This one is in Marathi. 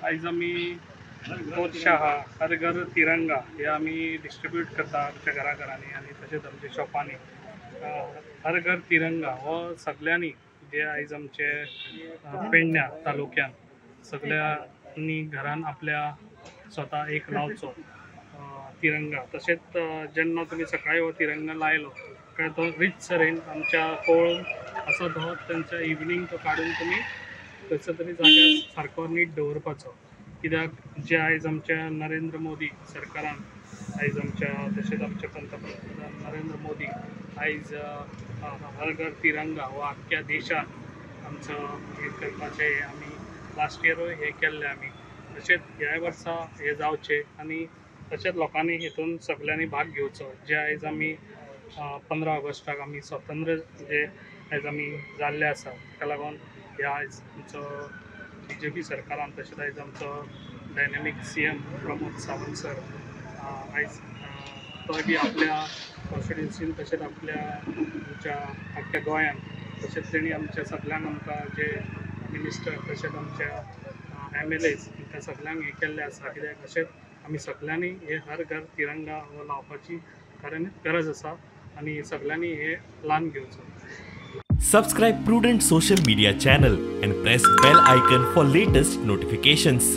आयज आमी पोरशाह हर घर तिरंगा हे आमी डिस्ट्रीब्यूट करता आमच्या घराघरांनी आनी तशेंच आमच्या शॉपांनी। हर घर तिरंगा हो सगळ्यांनी जे आयज आमचे पेडण्या तालुक्यान सगळ्यांनी घरान आपल्या स्वता एक लावचो तिरंगा। तशेंच जेन्ना तुमी सकाळी हो तिरंगा लायलो काय तो रीच तरेन आमच्या पळोवन असो तो तांच्या इवनिंग तो काडून तुमी खंयच्या तरी जाग्यार सारको नीट दवरपाचो। कित्याक जे आयज आमच्या नरेंद्र मोदी सरकारान आयज आमच्या तशेंच आमच्या पंतप्रधान नरेंद्र मोदी आयज हर घर तिरंगा हो आख्ख्या देशान आमचो हे करपाचे आमी लास्ट इयरूय हे केल्ले आमी। तशेंच ह्या वर्सा हे जावचे आनी तशेंच लोकांनी हेतून सगळ्यांनी भाग घेवचो। जे आयज आमी 15 ऑगस्टाक आमी स्वतंत्र जे आयज आमी जाल्ले आसा ताका लागून ह्या आयज आमचो BJP सरकारान तशेंच आयज आमचो dynamic CM Pramod Sawant sir आयज तो बी आपल्या कॉन्स्टिट्युन्सीन तशेंच आपल्या आमच्या आख्ख्या गोंयान तशेंच तेणी आमच्या सगळ्यांक आमकां जे मिनिस्टर तशेंच आमच्या MLAs त्या सगळ्यांक हे केल्ले आसा। कित्याक अशेंच आमी सगळ्यांनी हे हर घर तिरंगा हो लावपाची गरज आसा आनी सगळ्यांनी हे प्लान घेवचो। Subscribe Prudent social media channel and press bell icon for latest notifications.